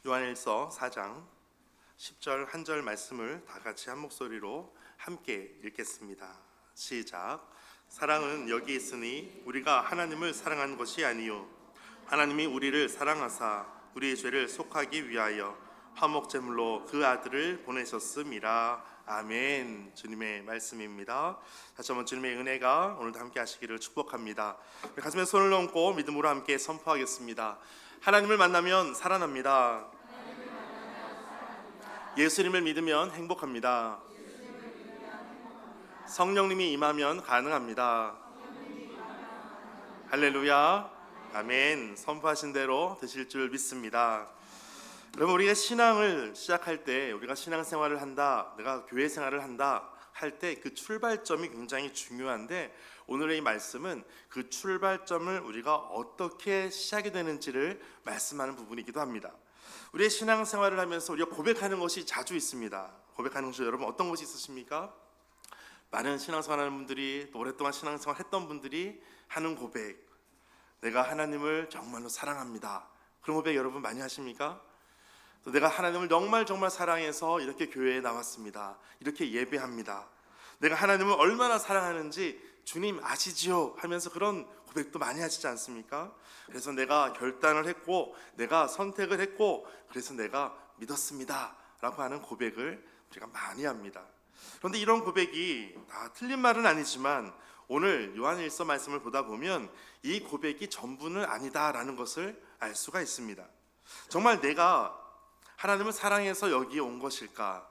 요한일서 4장 10절 한 절 말씀을 다 같이 한 목소리로 함께 읽겠습니다. 시작. 사랑은 여기 있으니 우리가 하나님을 사랑한 것이 아니요 하나님이 우리를 사랑하사 우리의 죄를 속하기 위하여 화목제물로 그 아들을 보내셨음이라. 아멘. 주님의 말씀입니다. 다시 한번 주님의 은혜가 오늘도 함께 하시기를 축복합니다. 가슴에 손을 얹고 믿음으로 함께 선포하겠습니다. 하나님을 만나면 살아납니다. 예수님을 믿으면 행복합니다. 성령님이 임하면 가능합니다. 할렐루야. 아멘. 선포하신 대로 되실 줄 믿습니다. 여러분, 우리가 신앙을 시작할 때, 우리가 신앙생활을 한다, 내가 교회 생활을 한다 할 때 그 출발점이 굉장히 중요한데, 오늘의 이 말씀은 그 출발점을 우리가 어떻게 시작이 되는지를 말씀하는 부분이기도 합니다. 우리의 신앙생활을 하면서 우리가 고백하는 것이 자주 있습니다. 고백하는 것이 여러분 어떤 것이 있으십니까? 많은 신앙생활하는 분들이, 또 오랫동안 신앙생활 했던 분들이 하는 고백, 내가 하나님을 정말로 사랑합니다. 그런 고백 여러분 많이 하십니까? 또 내가 하나님을 정말 사랑해서 이렇게 교회에 나왔습니다. 이렇게 예배합니다. 내가 하나님을 얼마나 사랑하는지 주님 아시지요? 하면서 그런 고백도 많이 하시지 않습니까? 그래서 내가 결단을 했고, 내가 선택을 했고, 그래서 내가 믿었습니다 라고 하는 고백을 우리가 많이 합니다. 그런데 이런 고백이 다 틀린 말은 아니지만, 오늘 요한일서 말씀을 보다 보면 이 고백이 전부는 아니다라는 것을 알 수가 있습니다. 정말 내가 하나님을 사랑해서 여기에 온 것일까?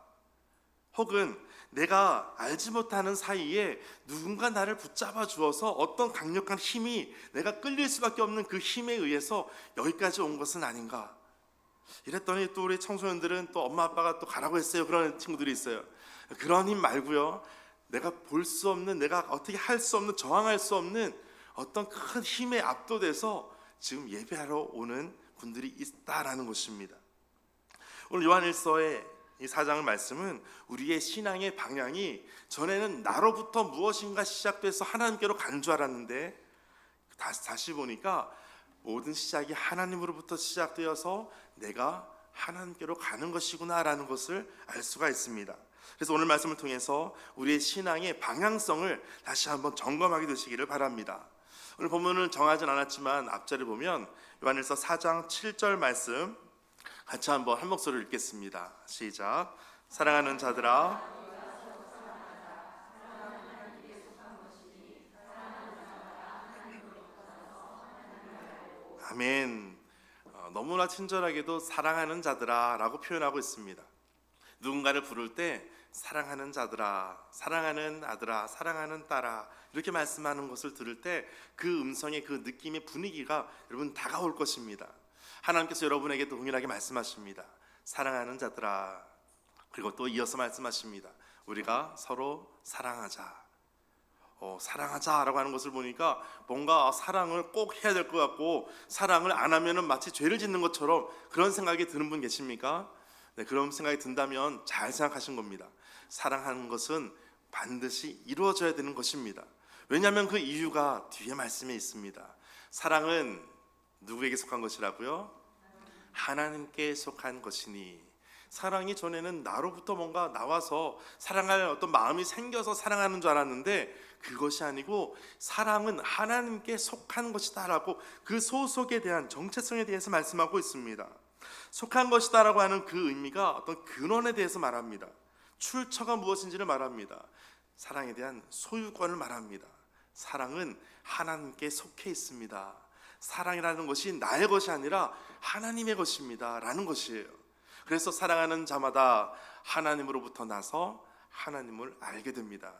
혹은 내가 알지 못하는 사이에 누군가 나를 붙잡아 주어서 어떤 강력한 힘이, 내가 끌릴 수밖에 없는 그 힘에 의해서 여기까지 온 것은 아닌가? 이랬더니 또 우리 청소년들은 또 엄마 아빠가 또 가라고 했어요. 그런 친구들이 있어요. 그런 힘 말고요, 내가 볼 수 없는, 내가 어떻게 할 수 없는, 저항할 수 없는 어떤 큰 힘에 압도돼서 지금 예배하러 오는 분들이 있다라는 것입니다. 오늘 요한일서의 이 4장의 말씀은 우리의 신앙의 방향이 전에는 나로부터 무엇인가 시작돼서 하나님께로 가는 줄 알았는데, 다시 보니까 모든 시작이 하나님으로부터 시작되어서 내가 하나님께로 가는 것이구나라는 것을 알 수가 있습니다. 그래서 오늘 말씀을 통해서 우리의 신앙의 방향성을 다시 한번 점검하게 되시기를 바랍니다. 오늘 본문을 정하진 않았지만 앞절에 보면 요한일서 4장 7절 말씀 같이 한번 한 목소리로 읽겠습니다. 시작. 사랑하는 자들아, 아멘. 너무나 친절하게도 사랑하는 자들아 라고 표현하고 있습니다. 누군가를 부를 때 사랑하는 자들아, 사랑하는 아들아, 사랑하는 딸아, 이렇게 말씀하는 것을 들을 때 그 음성의 그 느낌의 분위기가 여러분 다가올 것입니다. 하나님께서 여러분에게 동일하게 말씀하십니다. 사랑하는 자들아. 그리고 또 이어서 말씀하십니다. 우리가 서로 사랑하자. 사랑하자라고 하는 것을 보니까 뭔가 사랑을 꼭 해야 될 것 같고, 사랑을 안 하면은 마치 죄를 짓는 것처럼 그런 생각이 드는 분 계십니까? 네, 그런 생각이 든다면 잘 생각하신 겁니다. 사랑하는 것은 반드시 이루어져야 되는 것입니다. 왜냐하면 그 이유가 뒤에 말씀에 있습니다. 사랑은 누구에게 속한 것이라고요? 하나님께 속한 것이니. 사랑이 전에는 나로부터 뭔가 나와서 사랑할 어떤 마음이 생겨서 사랑하는 줄 알았는데, 그것이 아니고 사랑은 하나님께 속한 것이다 라고 그 소속에 대한 정체성에 대해서 말씀하고 있습니다. 속한 것이다 라고 하는 그 의미가 어떤 근원에 대해서 말합니다. 출처가 무엇인지를 말합니다. 사랑에 대한 소유권을 말합니다. 사랑은 하나님께 속해 있습니다. 사랑이라는 것이 나의 것이 아니라 하나님의 것입니다 라는 것이에요. 그래서 사랑하는 자마다 하나님으로부터 나서 하나님을 알게 됩니다.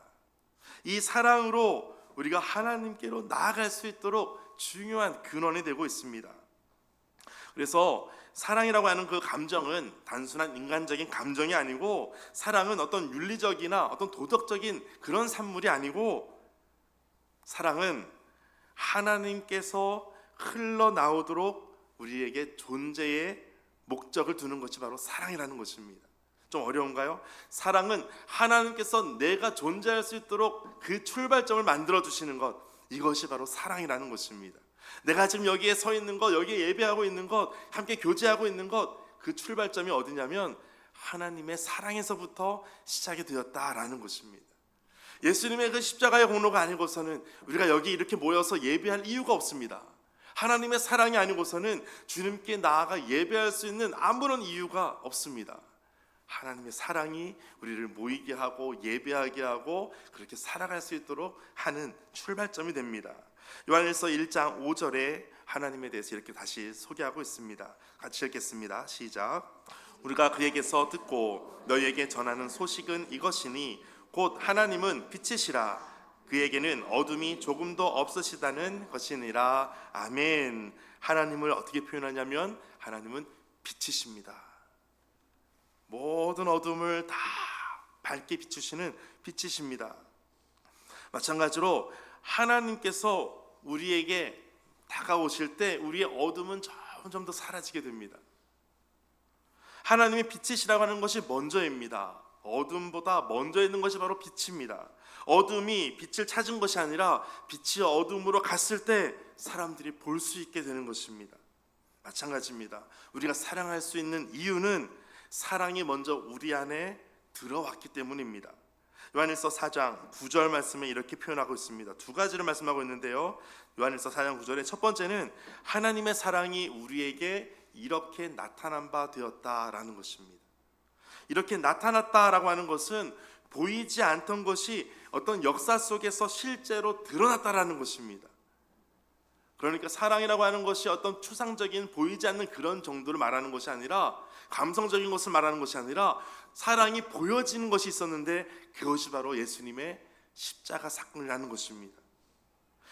이 사랑으로 우리가 하나님께로 나아갈 수 있도록 중요한 근원이 되고 있습니다. 그래서 사랑이라고 하는 그 감정은 단순한 인간적인 감정이 아니고, 사랑은 어떤 윤리적이나 어떤 도덕적인 그런 산물이 아니고, 사랑은 하나님께서 흘러나오도록 우리에게 존재의 목적을 두는 것이 바로 사랑이라는 것입니다. 좀 어려운가요? 사랑은 하나님께서 내가 존재할 수 있도록 그 출발점을 만들어 주시는 것, 이것이 바로 사랑이라는 것입니다. 내가 지금 여기에 서 있는 것, 여기에 예배하고 있는 것, 함께 교제하고 있는 것, 그 출발점이 어디냐면 하나님의 사랑에서부터 시작이 되었다라는 것입니다. 예수님의 그 십자가의 공로가 아니고서는 우리가 여기 이렇게 모여서 예배할 이유가 없습니다. 하나님의 사랑이 아니고서는 주님께 나아가 예배할 수 있는 아무런 이유가 없습니다. 하나님의 사랑이 우리를 모이게 하고 예배하게 하고 그렇게 살아갈 수 있도록 하는 출발점이 됩니다. 요한일서 1장 5절에 하나님에 대해서 이렇게 다시 소개하고 있습니다. 같이 읽겠습니다. 시작. 우리가 그에게서 듣고 너희에게 전하는 소식은 이것이니 곧 하나님은 빛이시라 그에게는 어둠이 조금도 없으시다는 것이니라. 아멘. 하나님을 어떻게 표현하냐면 하나님은 빛이십니다. 모든 어둠을 다 밝게 비추시는 빛이십니다. 마찬가지로 하나님께서 우리에게 다가오실 때 우리의 어둠은 점점 더 사라지게 됩니다. 하나님의 빛이시라고 하는 것이 먼저입니다. 어둠보다 먼저 있는 것이 바로 빛입니다. 어둠이 빛을 찾은 것이 아니라 빛이 어둠으로 갔을 때 사람들이 볼 수 있게 되는 것입니다. 마찬가지입니다. 우리가 사랑할 수 있는 이유는 사랑이 먼저 우리 안에 들어왔기 때문입니다. 요한일서 4장 9절 말씀에 이렇게 표현하고 있습니다. 두 가지를 말씀하고 있는데요. 요한일서 4장 9절에 첫 번째는 하나님의 사랑이 우리에게 이렇게 나타난 바 되었다라는 것입니다. 이렇게 나타났다라고 하는 것은 보이지 않던 것이 어떤 역사 속에서 실제로 드러났다라는 것입니다. 그러니까 사랑이라고 하는 것이 어떤 추상적인 보이지 않는 그런 정도를 말하는 것이 아니라 감성적인 것을 말하는 것이 아니라 사랑이 보여지는 것이 있었는데 그것이 바로 예수님의 십자가 사건이라는 것입니다.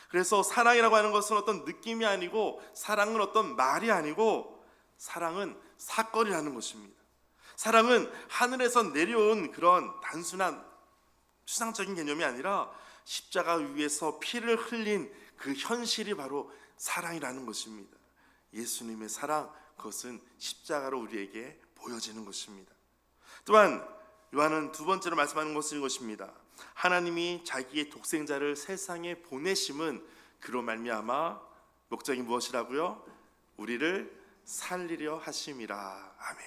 그래서 사랑이라고 하는 것은 어떤 느낌이 아니고 사랑은 어떤 말이 아니고 사랑은 사건이라는 것입니다. 사랑은 하늘에서 내려온 그런 단순한 추상적인 개념이 아니라 십자가 위에서 피를 흘린 그 현실이 바로 사랑이라는 것입니다. 예수님의 사랑, 그것은 십자가로 우리에게 보여지는 것입니다. 또한 요한은 두 번째로 말씀하는 것은 이것입니다. 하나님이 자기의 독생자를 세상에 보내심은 그로 말미암아 목적이 무엇이라고요? 우리를 살리려 하심이라. 아멘.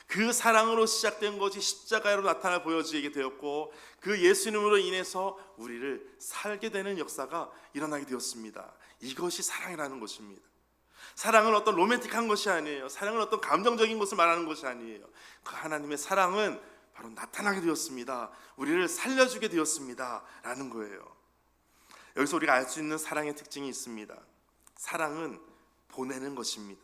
그 사랑으로 시작된 것이 십자가로 나타나 보여지게 되었고 그 예수님으로 인해서 우리를 살게 되는 역사가 일어나게 되었습니다. 이것이 사랑이라는 것입니다. 사랑은 어떤 로맨틱한 것이 아니에요. 사랑은 어떤 감정적인 것을 말하는 것이 아니에요. 그 하나님의 사랑은 바로 나타나게 되었습니다. 우리를 살려주게 되었습니다 라는 거예요. 여기서 우리가 알 수 있는 사랑의 특징이 있습니다. 사랑은 보내는 것입니다.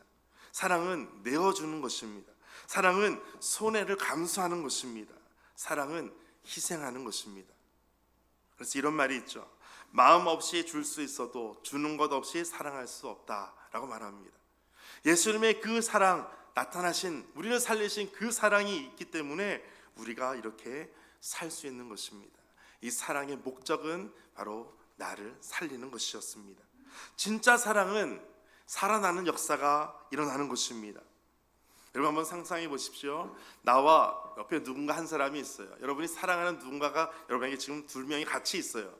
사랑은 내어주는 것입니다. 사랑은 손해를 감수하는 것입니다. 사랑은 희생하는 것입니다. 그래서 이런 말이 있죠. 마음 없이 줄 수 있어도 주는 것 없이 사랑할 수 없다라고 말합니다. 예수님의 그 사랑, 나타나신 우리를 살리신 그 사랑이 있기 때문에 우리가 이렇게 살 수 있는 것입니다. 이 사랑의 목적은 바로 나를 살리는 것이었습니다. 진짜 사랑은 살아나는 역사가 일어나는 것입니다. 여러분 한번 상상해 보십시오. 나와 옆에 누군가 한 사람이 있어요. 여러분이 사랑하는 누군가가 여러분에게 지금 두 명이 같이 있어요.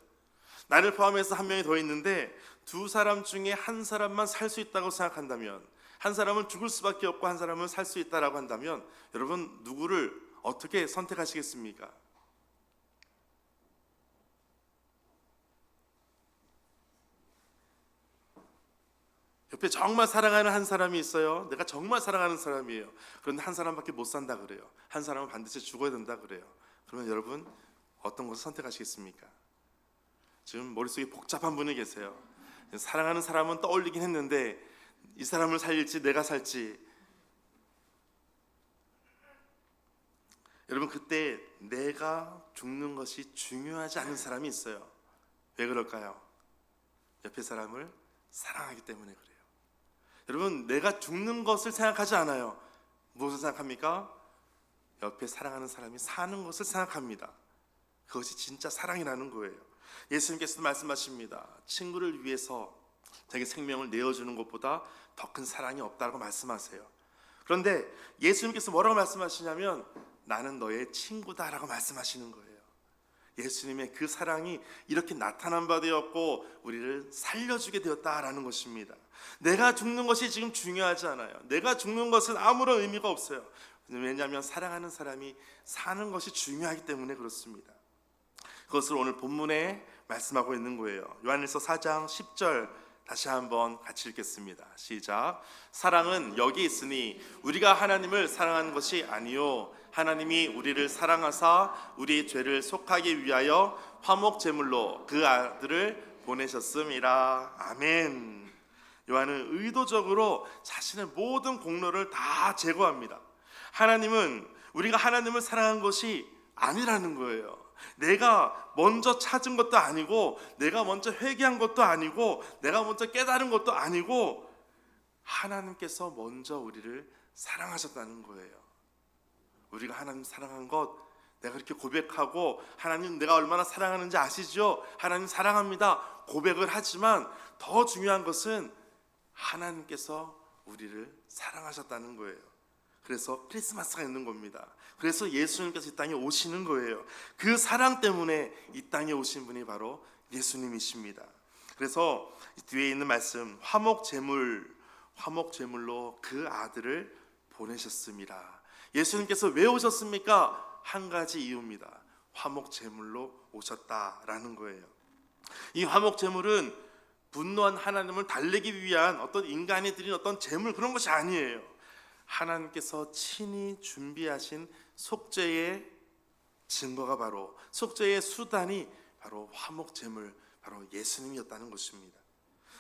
나를 포함해서 한 명이 더 있는데 두 사람 중에 한 사람만 살 수 있다고 생각한다면, 한 사람은 죽을 수밖에 없고 한 사람은 살 수 있다라고 한다면 여러분 누구를 어떻게 선택하시겠습니까? 옆에 정말 사랑하는 한 사람이 있어요. 내가 정말 사랑하는 사람이에요. 그런데 한 사람밖에 못 산다 그래요. 한 사람은 반드시 죽어야 된다 그래요. 그러면 여러분 어떤 것을 선택하시겠습니까? 지금 머릿속에 복잡한 분이 계세요. 사랑하는 사람은 떠올리긴 했는데 이 사람을 살릴지 내가 살지. 여러분 그때 내가 죽는 것이 중요하지 않은 사람이 있어요. 왜 그럴까요? 옆에 사람을 사랑하기 때문에 그래요. 여러분 내가 죽는 것을 생각하지 않아요. 무엇을 생각합니까? 옆에 사랑하는 사람이 사는 것을 생각합니다. 그것이 진짜 사랑이라는 거예요. 예수님께서도 말씀하십니다. 친구를 위해서 자기 생명을 내어주는 것보다 더 큰 사랑이 없다고 말씀하세요. 그런데 예수님께서 뭐라고 말씀하시냐면 나는 너의 친구다라고 말씀하시는 거예요. 예수님의 그 사랑이 이렇게 나타난 바 되었고 우리를 살려주게 되었다라는 것입니다. 내가 죽는 것이 지금 중요하지 않아요. 내가 죽는 것은 아무런 의미가 없어요. 왜냐하면 사랑하는 사람이 사는 것이 중요하기 때문에 그렇습니다. 그것을 오늘 본문에 말씀하고 있는 거예요. 요한일서 4장 10절 다시 한번 같이 읽겠습니다. 시작. 사랑은 여기 있으니 우리가 하나님을 사랑하는 것이 아니요 하나님이 우리를 사랑하사 우리 죄를 속하기 위하여 화목 제물로 그 아들을 보내셨음이라. 아멘. 요한은 의도적으로 자신의 모든 공로를 다 제거합니다. 우리가 하나님을 사랑한 것이 아니라는 거예요. 내가 먼저 찾은 것도 아니고, 내가 먼저 회개한 것도 아니고, 내가 먼저 깨달은 것도 아니고, 하나님께서 먼저 우리를 사랑하셨다는 거예요. 우리가 하나님 사랑한 것, 내가 그렇게 고백하고, 하나님 내가 얼마나 사랑하는지 아시죠? 하나님 사랑합니다 고백을 하지만 더 중요한 것은 하나님께서 우리를 사랑하셨다는 거예요. 그래서 크리스마스가 있는 겁니다. 그래서 예수님께서 이 땅에 오시는 거예요. 그 사랑 때문에 이 땅에 오신 분이 바로 예수님이십니다. 그래서 뒤에 있는 말씀, 화목 제물로 그 아들을 보내셨습니다. 예수님께서 왜 오셨습니까? 한 가지 이유입니다. 화목 제물로 오셨다라는 거예요. 이 화목 제물은 분노한 하나님을 달래기 위한 어떤 인간이 드린 어떤 제물, 그런 것이 아니에요. 하나님께서 친히 준비하신 속죄의 증거가 바로, 속죄의 수단이 바로 화목 제물, 바로 예수님이었다는 것입니다.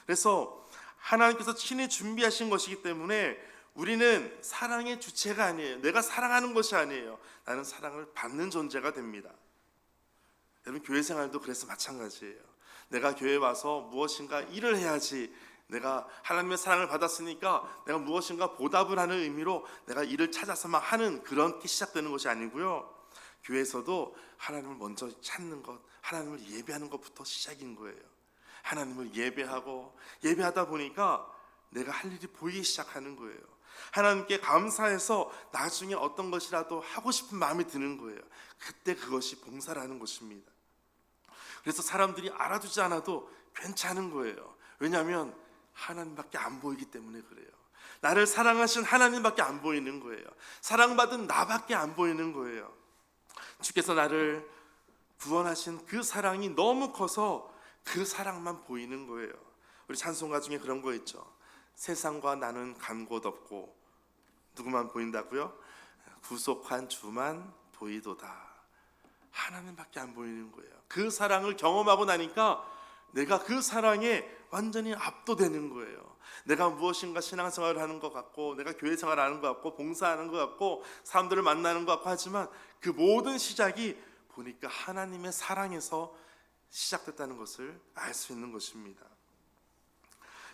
그래서 하나님께서 친히 준비하신 것이기 때문에 우리는 사랑의 주체가 아니에요. 내가 사랑하는 것이 아니에요. 나는 사랑을 받는 존재가 됩니다. 여러분, 교회 생활도 그래서 마찬가지예요. 내가 교회에 와서 무엇인가 일을 해야지, 내가 하나님의 사랑을 받았으니까 내가 무엇인가 보답을 하는 의미로 내가 일을 찾아서 막 하는 그런 게 시작되는 것이 아니고요. 교회에서도 하나님을 먼저 찾는 것, 하나님을 예배하는 것부터 시작인 거예요. 하나님을 예배하다 보니까 내가 할 일이 보이기 시작하는 거예요. 하나님께 감사해서 나중에 어떤 것이라도 하고 싶은 마음이 드는 거예요. 그때 그것이 봉사라는 것입니다. 그래서 사람들이 알아두지 않아도 괜찮은 거예요. 왜냐하면 하나님밖에 안 보이기 때문에 그래요. 나를 사랑하신 하나님밖에 안 보이는 거예요. 사랑받은 나밖에 안 보이는 거예요. 주께서 나를 구원하신 그 사랑이 너무 커서 그 사랑만 보이는 거예요. 우리 찬송가 중에 그런 거 있죠. 세상과 나는 간 곳 없고, 누구만 보인다고요? 구속한 주만 보이도다. 하나님밖에 안 보이는 거예요. 그 사랑을 경험하고 나니까 내가 그 사랑에 완전히 압도되는 거예요. 내가 무엇인가 신앙생활을 하는 것 같고, 내가 교회 생활을 하는 것 같고, 봉사하는 것 같고, 사람들을 만나는 것 같고 하지만 그 모든 시작이 보니까 하나님의 사랑에서 시작됐다는 것을 알 수 있는 것입니다.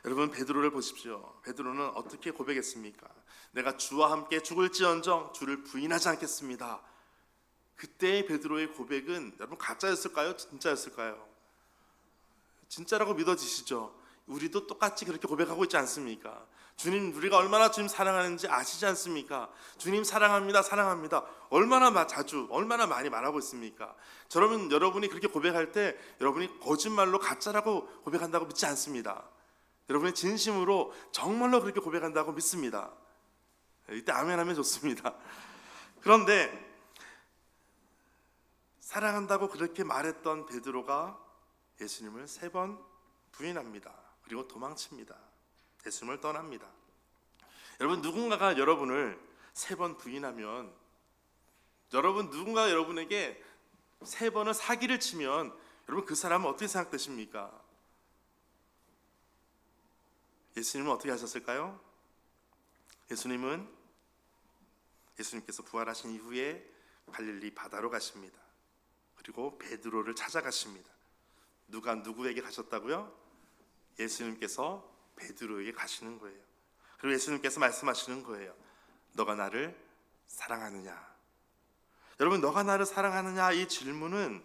여러분, 베드로를 보십시오. 베드로는 어떻게 고백했습니까? 내가 주와 함께 죽을지언정 주를 부인하지 않겠습니다. 그때의 베드로의 고백은 여러분 가짜였을까요? 진짜였을까요? 진짜라고 믿어지시죠? 우리도 똑같이 그렇게 고백하고 있지 않습니까? 주님, 우리가 얼마나 주님 사랑하는지 아시지 않습니까? 주님 사랑합니다, 사랑합니다. 얼마나 자주, 얼마나 많이 말하고 있습니까? 저러면 여러분이 그렇게 고백할 때 여러분이 거짓말로 가짜라고 고백한다고 믿지 않습니다. 여러분이 진심으로 정말로 그렇게 고백한다고 믿습니다. 이때 아멘 하면 좋습니다. 그런데 사랑한다고 그렇게 말했던 베드로가 예수님을 3번 부인합니다. 그리고 도망칩니다. 예수님을 떠납니다. 여러분, 누군가가 여러분을 3번 부인하면, 누군가가 여러분에게 3번을 사기를 치면 여러분 그 사람은 어떻게 생각되십니까? 예수님은 어떻게 하셨을까요? 예수님께서 부활하신 이후에 갈릴리 바다로 가십니다. 그리고 베드로를 찾아가십니다. 누가 누구에게 가셨다고요? 예수님께서 베드로에게 가시는 거예요. 그리고 예수님께서 말씀하시는 거예요. 너가 나를 사랑하느냐? 여러분, 너가 나를 사랑하느냐, 이 질문은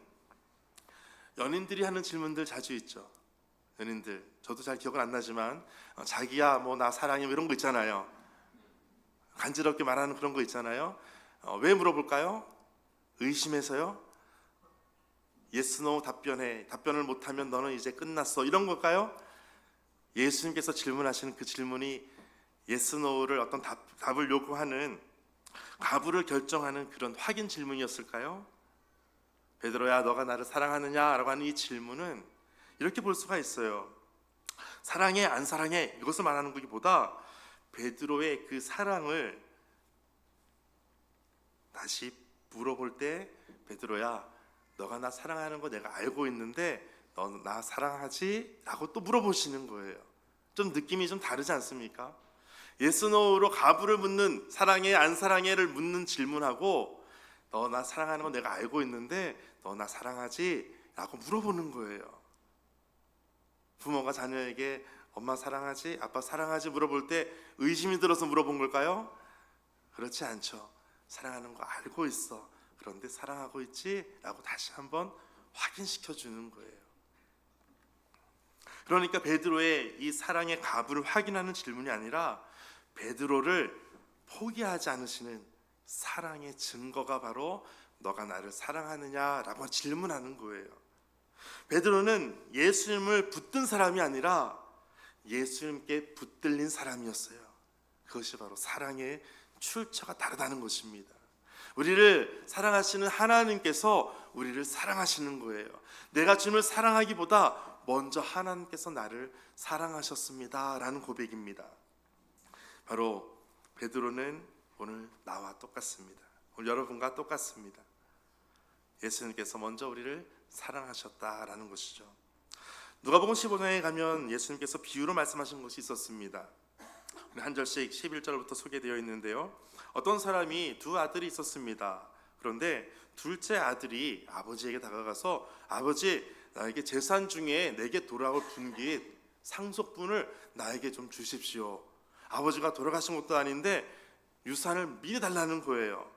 연인들이 하는 질문들 자주 있죠. 연인들, 저도 잘 기억은 안 나지만 자기야 뭐 나 사랑해, 이런 거 있잖아요. 간지럽게 말하는 그런 거 있잖아요. 왜 물어볼까요? 의심해서요? 예스 노 답변해. 답변을 못하면 너는 이제 끝났어. 이런 걸까요? 예수님께서 질문하시는 그 질문이 예스 노를 어떤 답을 요구하는, 가부를 결정하는 그런 확인 질문이었을까요? 베드로야, 너가 나를 사랑하느냐라고 하는 이 질문은 이렇게 볼 수가 있어요. 사랑해 안 사랑해 이것을 말하는 것보다 베드로의 그 사랑을 다시 물어볼 때, 베드로야, 너가 나 사랑하는 거 내가 알고 있는데 너 나 사랑하지? 라고 또 물어보시는 거예요. 좀 느낌이 좀 다르지 않습니까? 예스 노로 가부를 묻는, 사랑해 안 사랑해를 묻는 질문하고 너 나 사랑하는 거 내가 알고 있는데 너 나 사랑하지? 라고 물어보는 거예요. 부모가 자녀에게 엄마 사랑하지? 아빠 사랑하지? 물어볼 때 의심이 들어서 물어본 걸까요? 그렇지 않죠. 사랑하는 거 알고 있어. 그런데 사랑하고 있지? 라고 다시 한번 확인시켜 주는 거예요. 그러니까 베드로의 이 사랑의 가부를 확인하는 질문이 아니라 베드로를 포기하지 않으시는 사랑의 증거가 바로 너가 나를 사랑하느냐라고 질문하는 거예요. 베드로는 예수님을 붙든 사람이 아니라 예수님께 붙들린 사람이었어요. 그것이 바로 사랑의 출처가 다르다는 것입니다. 우리를 사랑하시는 하나님께서 우리를 사랑하시는 거예요. 내가 주님을 사랑하기보다 먼저 하나님께서 나를 사랑하셨습니다 라는 고백입니다. 바로 베드로는 오늘 나와 똑같습니다. 오늘 여러분과 똑같습니다. 예수님께서 먼저 우리를 사랑하셨다라는 것이죠. 누가복음 15장에 가면 예수님께서 비유로 말씀하신 것이 있었습니다. 한 절씩 11절부터 소개되어 있는데요. 어떤 사람이 두 아들이 있었습니다. 그런데 둘째 아들이 아버지에게 다가가서 아버지, 나에게 재산 중에 내게 돌아올 분깃 상속분을 나에게 좀 주십시오. 아버지가 돌아가신 것도 아닌데 유산을 미리 달라는 거예요.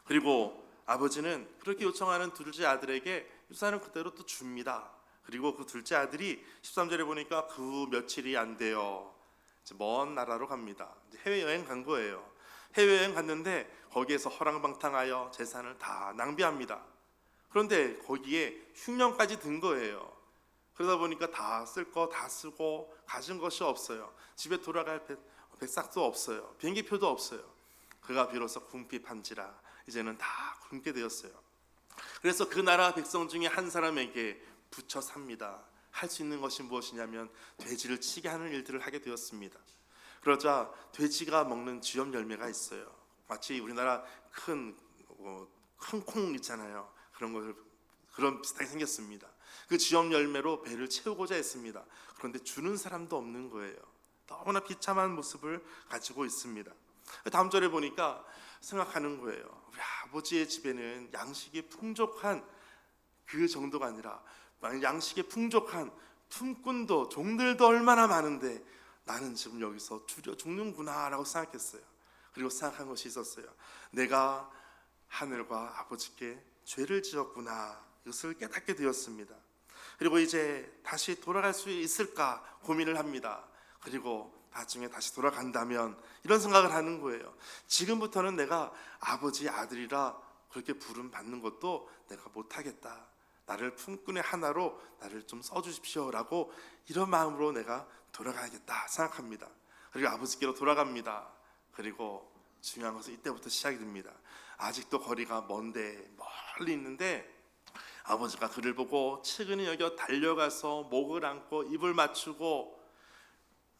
그리고 아버지는 그렇게 요청하는 둘째 아들에게 유산을 그대로 또 줍니다. 그리고 그 둘째 아들이 13절에 보니까 그 며칠이 안 돼요. 이제 먼 나라로 갑니다. 이제 해외여행 간 거예요. 해외여행 갔는데 거기에서 허랑방탕하여 재산을 다 낭비합니다. 그런데 거기에 흉년까지 든 거예요. 그러다 보니까 다 쓸 거 다 쓰고 가진 것이 없어요. 집에 돌아갈 백삭도 없어요. 비행기표도 없어요. 그가 비로소 궁핍한지라 이제는 다 굶게 되었어요. 그래서 그 나라 백성 중에 한 사람에게 붙여 삽니다. 할 수 있는 것이 무엇이냐면 돼지를 치게 하는 일들을 하게 되었습니다. 그러자 돼지가 먹는 쥐염 열매가 있어요. 마치 우리나라 큰 콩 있잖아요. 그런 비슷하게 생겼습니다. 그 쥐염 열매로 배를 채우고자 했습니다. 그런데 주는 사람도 없는 거예요. 너무나 비참한 모습을 가지고 있습니다. 다음 절에 보니까 생각하는 거예요. 우리 아버지의 집에는 양식이 풍족한 그 정도가 아니라 양식이 풍족한 품꾼도 종들도 얼마나 많은데 나는 지금 여기서 줄여 죽는구나 라고 생각했어요. 그리고 생각한 것이 있었어요. 내가 하늘과 아버지께 죄를 지었구나, 이것을 깨닫게 되었습니다. 그리고 이제 다시 돌아갈 수 있을까 고민을 합니다. 그리고 나중에 다시 돌아간다면 이런 생각을 하는 거예요. 지금부터는 내가 아버지 아들이라 그렇게 부름 받는 것도 내가 못하겠다. 나를 품꾼의 하나로 나를 좀 써주십시오 라고 이런 마음으로 내가 돌아가야겠다 생각합니다. 그리고 아버지께로 돌아갑니다. 그리고 중요한 것은 이때부터 시작이 됩니다. 아직도 거리가 먼데 멀리 있는데 아버지가 그를 보고 측은히 여겨 달려가서 목을 안고 입을 맞추고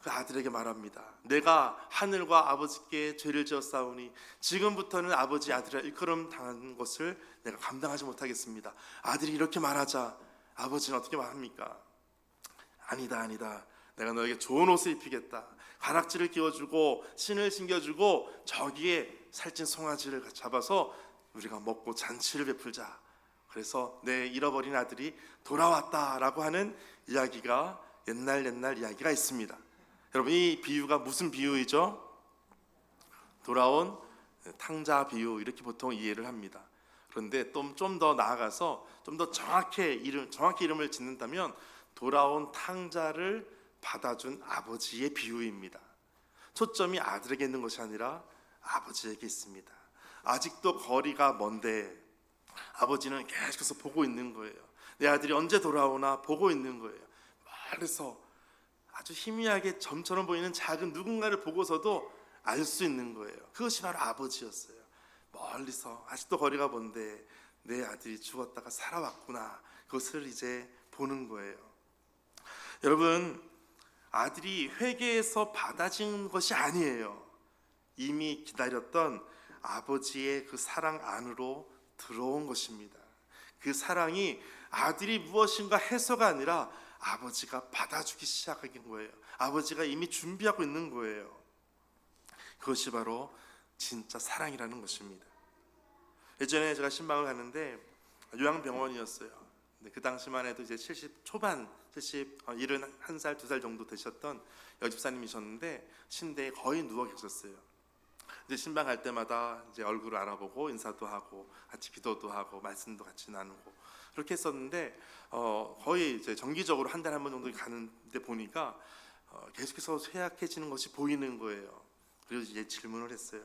그 아들에게 말합니다. 내가 하늘과 아버지께 죄를 지었사오니 지금부터는 아버지 아들이라 일컬음 당한 것을 내가 감당하지 못하겠습니다. 아들이 이렇게 말하자 아버지는 어떻게 말합니까? 아니다. 내가 너에게 좋은 옷을 입히겠다. 가락지를 끼워주고 신을 신겨주고 저기에 살찐 송아지를 잡아서 우리가 먹고 잔치를 베풀자. 그래서 내 잃어버린 아들이 돌아왔다라고 하는 이야기가 옛날 이야기가 있습니다. 여러분, 이 비유가 무슨 비유이죠? 돌아온 탕자 비유, 이렇게 보통 이해를 합니다. 그런데 좀 더 나아가서 좀 더 정확히 이름을 짓는다면 돌아온 탕자를 받아준 아버지의 비유입니다. 초점이 아들에게 있는 것이 아니라 아버지에게 있습니다. 아직도 거리가 먼데 아버지는 계속해서 보고 있는 거예요. 내 아들이 언제 돌아오나 보고 있는 거예요. 멀리서 아주 희미하게 점처럼 보이는 작은 누군가를 보고서도 알 수 있는 거예요. 그것이 바로 아버지였어요. 멀리서 아직도 거리가 먼데 내 아들이 죽었다가 살아왔구나, 그것을 이제 보는 거예요. 여러분, 아들이 회개해서 받아진 것이 아니에요. 이미 기다렸던 아버지의 그 사랑 안으로 들어온 것입니다. 그 사랑이 아들이 무엇인가 해서가 아니라 아버지가 받아주기 시작한 거예요. 아버지가 이미 준비하고 있는 거예요. 그것이 바로 진짜 사랑이라는 것입니다. 예전에 제가 신방을 갔는데 요양병원이었어요. 근데 그 당시만 해도 이제 70 초반, 71살, 2살 정도 되셨던 여집사님이셨는데 침대에 거의 누워 계셨어요. 이제 신방 갈 때마다 이제 얼굴을 알아보고 인사도 하고 같이 기도도 하고 말씀도 같이 나누고 그렇게 했었는데 거의 이제 정기적으로 한 달에 한 번 정도 가는데 보니까 계속해서 쇠약해지는 것이 보이는 거예요. 그래서 이제 질문을 했어요.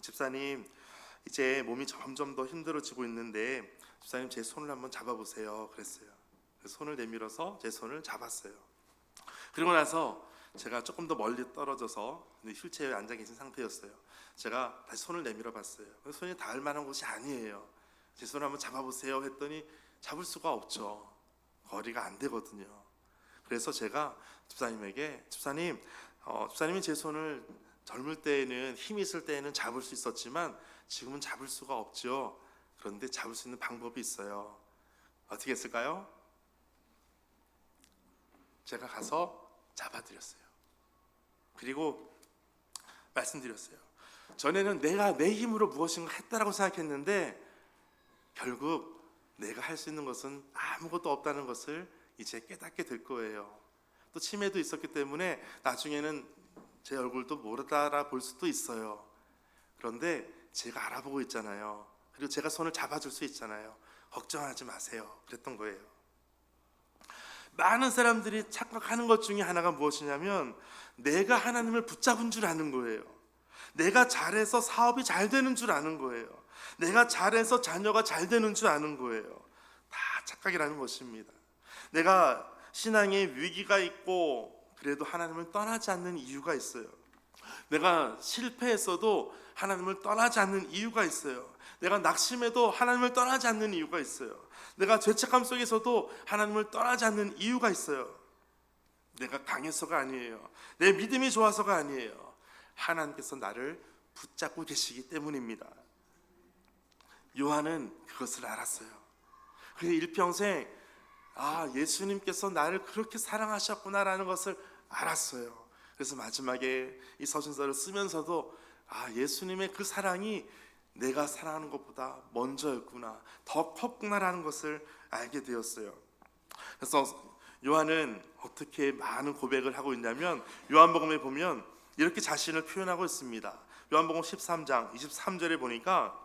집사님, 이제 몸이 점점 더 힘들어지고 있는데 집사님 제 손을 한번 잡아보세요 그랬어요. 그래서 손을 내밀어서 제 손을 잡았어요. 그리고 나서 제가 조금 더 멀리 떨어져서 휠체어에 앉아 계신 상태였어요. 제가 다시 손을 내밀어 봤어요. 손이 닿을 만한 곳이 아니에요. 제 손을 한번 잡아보세요 했더니 잡을 수가 없죠. 거리가 안 되거든요. 그래서 제가 집사님에게 집사님이 제 손을 젊을 때에는 힘이 있을 때에는 잡을 수 있었지만 지금은 잡을 수가 없죠. 그런데 잡을 수 있는 방법이 있어요. 어떻게 했을까요? 제가 가서 잡아드렸어요. 그리고 말씀드렸어요. 전에는 내가 내 힘으로 무엇인가 했다라고 생각했는데 결국 내가 할 수 있는 것은 아무것도 없다는 것을 이제 깨닫게 될 거예요. 또 치매도 있었기 때문에 나중에는 제 얼굴도 못 알아볼 수도 있어요. 그런데 제가 알아보고 있잖아요. 그리고 제가 손을 잡아줄 수 있잖아요. 걱정하지 마세요. 그랬던 거예요. 많은 사람들이 착각하는 것 중에 하나가 무엇이냐면 내가 하나님을 붙잡은 줄 아는 거예요. 내가 잘해서 사업이 잘 되는 줄 아는 거예요. 내가 잘해서 자녀가 잘 되는 줄 아는 거예요. 다 착각이라는 것입니다. 내가 신앙에 위기가 있고 그래도 하나님을 떠나지 않는 이유가 있어요. 내가 실패했어도 하나님을 떠나지 않는 이유가 있어요. 내가 낙심해도 하나님을 떠나지 않는 이유가 있어요. 내가 죄책감 속에서도 하나님을 떠나지 않는 이유가 있어요. 내가 강해서가 아니에요. 내 믿음이 좋아서가 아니에요. 하나님께서 나를 붙잡고 계시기 때문입니다. 요한은 그것을 알았어요. 그래서 일평생 예수님께서 나를 그렇게 사랑하셨구나라는 것을 알았어요. 그래서 마지막에 이 서신서를 쓰면서도 예수님의 그 사랑이 내가 사랑하는 것보다 먼저였구나, 더 컸구나라는 것을 알게 되었어요. 그래서 요한은 어떻게 많은 고백을 하고 있냐면 요한복음에 보면 이렇게 자신을 표현하고 있습니다. 요한복음 13장 23절에 보니까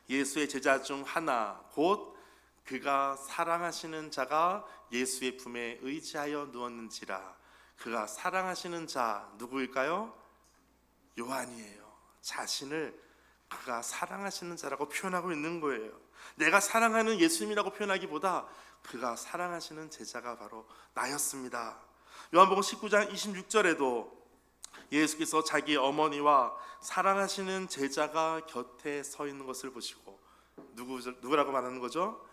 예수의 제자 중 하나 곧 그가 사랑하시는 자가 예수의 품에 의지하여 누웠는지라. 그가 사랑하시는 자 누구일까요? 요한이에요. 자신을 그가 사랑하시는 자라고 표현하고 있는 거예요. 내가 사랑하는 예수님이라고 표현하기보다 그가 사랑하시는 제자가 바로 나였습니다. 요한복음 19장 26절에도 예수께서 자기 어머니와 사랑하시는 제자가 곁에 서 있는 것을 보시고 누구라고 말하는 거죠?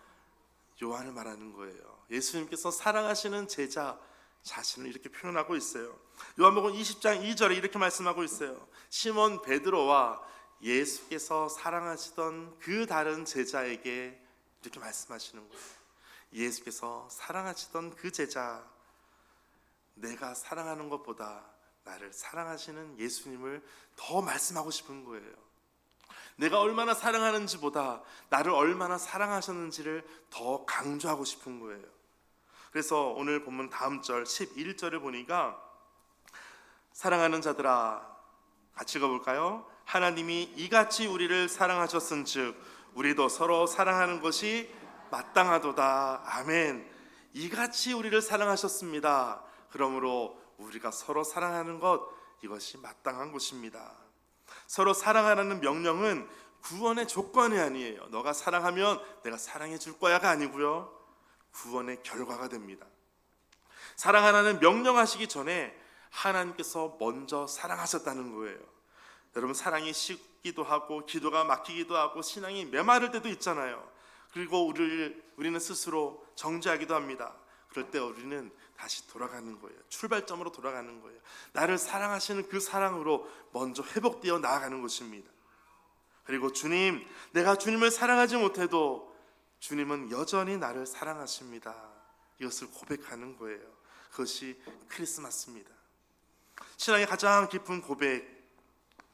요한을 말하는 거예요. 예수님께서 사랑하시는 제자 자신을 이렇게 표현하고 있어요. 요한복음 20장 2절에 이렇게 말씀하고 있어요. 시몬 베드로와 예수께서 사랑하시던 그 다른 제자에게 이렇게 말씀하시는 거예요. 예수께서 사랑하시던 그 제자, 내가 사랑하는 것보다 나를 사랑하시는 예수님을 더 말씀하고 싶은 거예요. 내가 얼마나 사랑하는지보다 나를 얼마나 사랑하셨는지를 더 강조하고 싶은 거예요. 그래서 오늘 본문 다음 절 11절을 보니까 사랑하는 자들아, 같이 읽어볼까요? 하나님이 이같이 우리를 사랑하셨은즉 우리도 서로 사랑하는 것이 마땅하도다. 아멘. 이같이 우리를 사랑하셨습니다. 그러므로 우리가 서로 사랑하는 것, 이것이 마땅한 것입니다. 서로 사랑하라는 명령은 구원의 조건이 아니에요. 너가 사랑하면 내가 사랑해 줄 거야가 아니고요, 구원의 결과가 됩니다. 사랑하라는 명령하시기 전에 하나님께서 먼저 사랑하셨다는 거예요. 여러분, 사랑이 식기도 하고 기도가 막히기도 하고 신앙이 메마를 때도 있잖아요. 그리고 우리는 스스로 정죄하기도 합니다. 그럴 때 우리는 다시 돌아가는 거예요. 출발점으로 돌아가는 거예요. 나를 사랑하시는 그 사랑으로 먼저 회복되어 나아가는 것입니다. 그리고 주님, 내가 주님을 사랑하지 못해도 주님은 여전히 나를 사랑하십니다. 이것을 고백하는 거예요. 그것이 크리스마스입니다. 신앙의 가장 깊은 고백,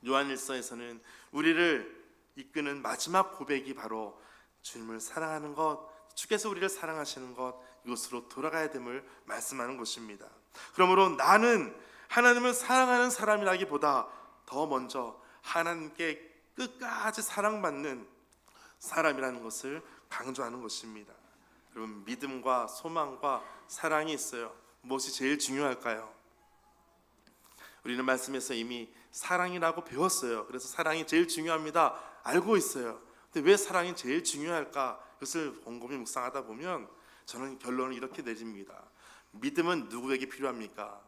요한일서에서는 우리를 이끄는 마지막 고백이 바로 주님을 사랑하는 것, 주께서 우리를 사랑하시는 것, 이것으로 돌아가야 됨을 말씀하는 것입니다. 그러므로 나는 하나님을 사랑하는 사람이라기보다 더 먼저 하나님께 끝까지 사랑받는 사람이라는 것을 강조하는 것입니다. 여러분, 믿음과 소망과 사랑이 있어요. 무엇이 제일 중요할까요? 우리는 말씀에서 이미 사랑이라고 배웠어요. 그래서 사랑이 제일 중요합니다, 알고 있어요. 근데 왜 사랑이 제일 중요할까? 그것을 곰곰이 묵상하다 보면 저는 결론을 이렇게 내립니다. 믿음은 누구에게 필요합니까?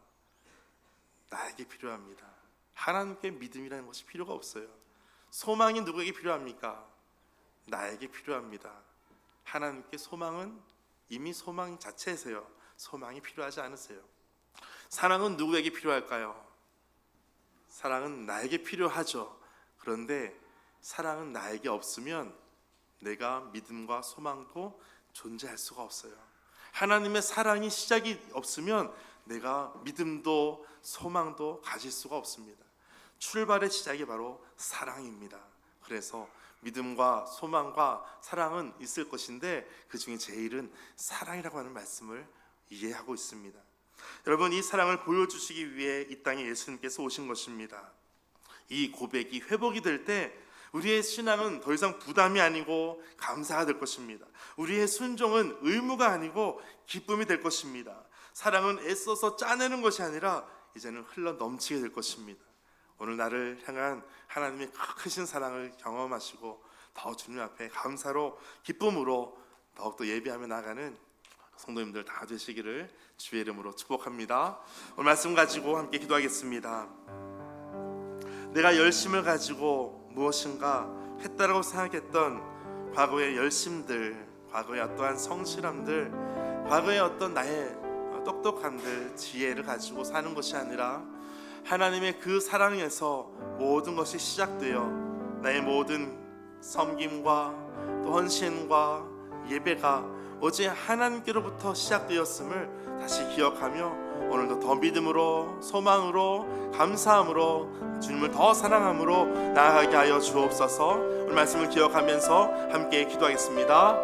나에게 필요합니다. 하나님께 믿음이라는 것이 필요가 없어요. 소망이 누구에게 필요합니까? 나에게 필요합니다. 하나님께 소망은 이미 소망 자체세요. 소망이 필요하지 않으세요. 사랑은 누구에게 필요할까요? 사랑은 나에게 필요하죠. 그런데 사랑은 나에게 없으면 내가 믿음과 소망도 존재할 수가 없어요. 하나님의 사랑이 시작이 없으면 내가 믿음도 소망도 가질 수가 없습니다. 출발의 시작이 바로 사랑입니다. 그래서 믿음과 소망과 사랑은 있을 것인데 그 중에 제일은 사랑이라고 하는 말씀을 이해하고 있습니다. 여러분, 이 사랑을 보여주시기 위해 이 땅에 예수님께서 오신 것입니다. 이 고백이 회복이 될 때 우리의 신앙은 더 이상 부담이 아니고 감사가 될 것입니다. 우리의 순종은 의무가 아니고 기쁨이 될 것입니다. 사랑은 애써서 짜내는 것이 아니라 이제는 흘러 넘치게 될 것입니다. 오늘 나를 향한 하나님의 크신 사랑을 경험하시고 더 주님 앞에 감사로 기쁨으로 더욱더 예배하며 나아가는 성도님들 다 되시기를 주의 이름으로 축복합니다. 오늘 말씀 가지고 함께 기도하겠습니다. 내가 열심을 가지고 무엇인가 했다라고 생각했던 과거의 열심들, 과거의 어떠한 성실함들, 과거의 어떤 나의 똑똑함들, 지혜를 가지고 사는 것이 아니라 하나님의 그 사랑에서 모든 것이 시작되어 나의 모든 섬김과 또 헌신과 예배가 오직 하나님께로부터 시작되었음을 다시 기억하며 오늘도 더 믿음으로 소망으로 감사함으로 주님을 더 사랑함으로 나아가게 하여 주옵소서. 오늘 말씀을 기억하면서 함께 기도하겠습니다.